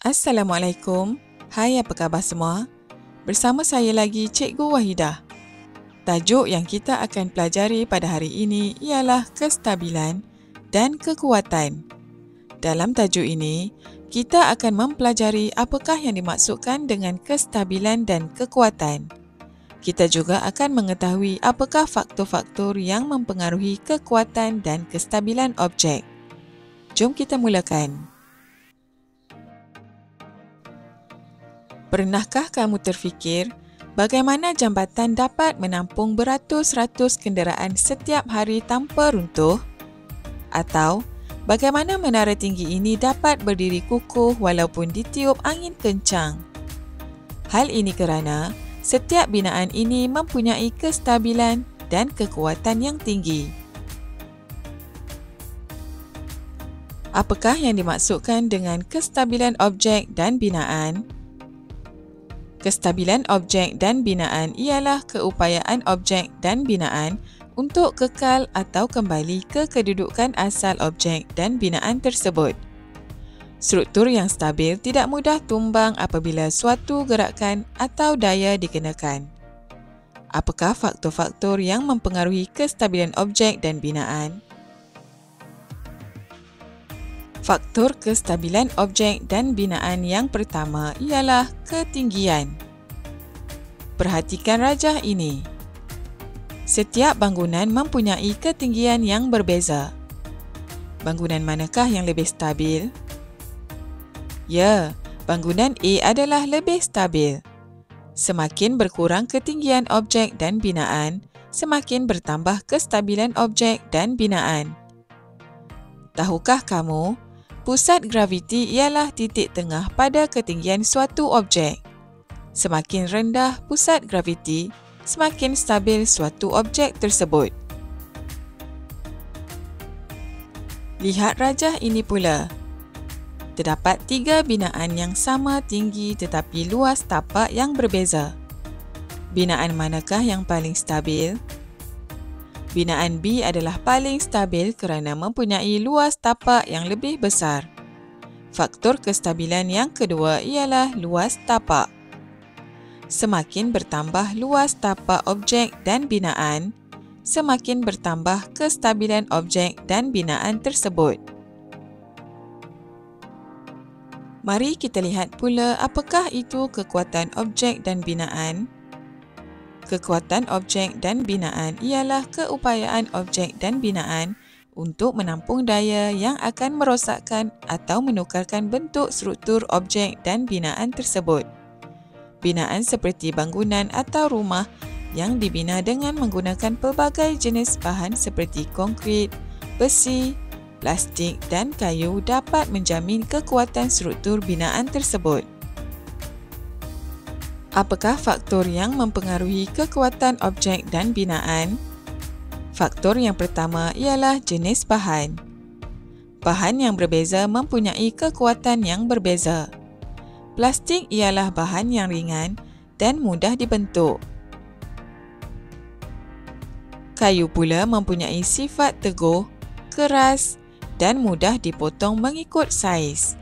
Assalamualaikum. Hai, apa khabar semua? Bersama saya lagi Cikgu Wahidah. Tajuk yang kita akan pelajari pada hari ini ialah kestabilan dan kekuatan. Dalam tajuk ini, kita akan mempelajari apakah yang dimaksudkan dengan kestabilan dan kekuatan. Kita juga akan mengetahui apakah faktor-faktor yang mempengaruhi kekuatan dan kestabilan objek. Jom kita mulakan. Pernahkah kamu terfikir bagaimana jambatan dapat menampung beratus-ratus kenderaan setiap hari tanpa runtuh? Atau bagaimana menara tinggi ini dapat berdiri kukuh walaupun ditiup angin kencang? Hal ini kerana setiap binaan ini mempunyai kestabilan dan kekuatan yang tinggi. Apakah yang dimaksudkan dengan kestabilan objek dan binaan? Kestabilan objek dan binaan ialah keupayaan objek dan binaan untuk kekal atau kembali ke kedudukan asal objek dan binaan tersebut. Struktur yang stabil tidak mudah tumbang apabila suatu gerakan atau daya dikenakan. Apakah faktor-faktor yang mempengaruhi kestabilan objek dan binaan? Faktor kestabilan objek dan binaan yang pertama ialah ketinggian. Perhatikan rajah ini. Setiap bangunan mempunyai ketinggian yang berbeza. Bangunan manakah yang lebih stabil? Ya, bangunan A adalah lebih stabil. Semakin berkurang ketinggian objek dan binaan, semakin bertambah kestabilan objek dan binaan. Tahukah kamu, pusat graviti ialah titik tengah pada ketinggian suatu objek. Semakin rendah pusat graviti, semakin stabil suatu objek tersebut. Lihat rajah ini pula. Terdapat 3 binaan yang sama tinggi tetapi luas tapak yang berbeza. Binaan manakah yang paling stabil? Binaan B adalah paling stabil kerana mempunyai luas tapak yang lebih besar. Faktor kestabilan yang kedua ialah luas tapak. Semakin bertambah luas tapak objek dan binaan, semakin bertambah kestabilan objek dan binaan tersebut. Mari kita lihat pula apakah itu kekuatan objek dan binaan. Kekuatan objek dan binaan ialah keupayaan objek dan binaan untuk menampung daya yang akan merosakkan atau menukarkan bentuk struktur objek dan binaan tersebut. Binaan seperti bangunan atau rumah yang dibina dengan menggunakan pelbagai jenis bahan seperti konkrit, besi, plastik dan kayu dapat menjamin kekuatan struktur binaan tersebut. Apakah faktor yang mempengaruhi kekuatan objek dan binaan? Faktor yang pertama ialah jenis bahan. Bahan yang berbeza mempunyai kekuatan yang berbeza. Plastik ialah bahan yang ringan dan mudah dibentuk. Kayu pula mempunyai sifat teguh, keras dan mudah dipotong mengikut saiz.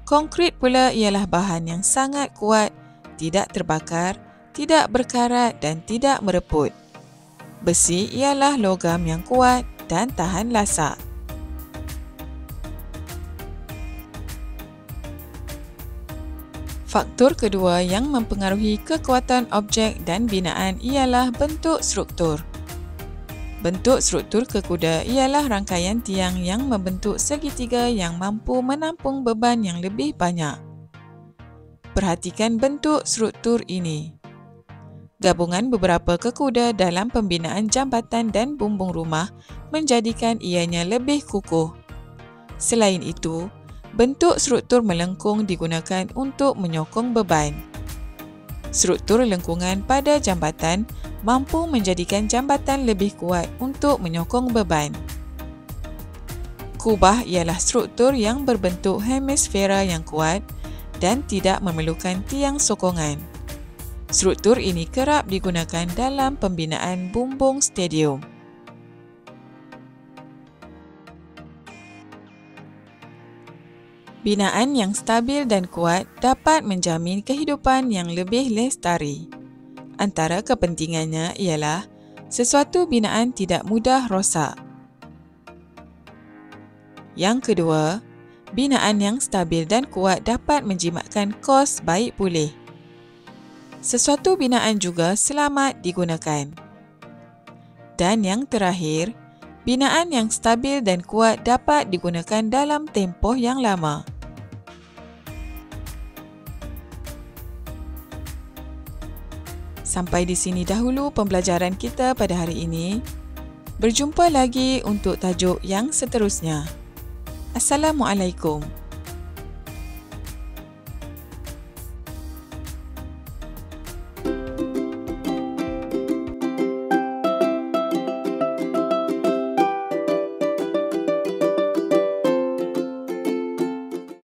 Konkrit pula ialah bahan yang sangat kuat, tidak terbakar, tidak berkarat dan tidak mereput. Besi ialah logam yang kuat dan tahan lasak. Faktor kedua yang mempengaruhi kekuatan objek dan binaan ialah bentuk struktur. Bentuk struktur kekuda ialah rangkaian tiang yang membentuk segitiga yang mampu menampung beban yang lebih banyak. Perhatikan bentuk struktur ini. Gabungan beberapa kekuda dalam pembinaan jambatan dan bumbung rumah menjadikan ianya lebih kukuh. Selain itu, bentuk struktur melengkung digunakan untuk menyokong beban. Struktur lengkungan pada jambatan mampu menjadikan jambatan lebih kuat untuk menyokong beban. Kubah ialah struktur yang berbentuk hemisfera yang kuat dan tidak memerlukan tiang sokongan. Struktur ini kerap digunakan dalam pembinaan bumbung stadium. Binaan yang stabil dan kuat dapat menjamin kehidupan yang lebih lestari. Antara kepentingannya ialah sesuatu binaan tidak mudah rosak. Yang kedua, binaan yang stabil dan kuat dapat menjimatkan kos baik pulih. Sesuatu binaan juga selamat digunakan. Dan yang terakhir, binaan yang stabil dan kuat dapat digunakan dalam tempoh yang lama. Sampai di sini dahulu pembelajaran kita pada hari ini. Berjumpa lagi untuk tajuk yang seterusnya. Assalamualaikum.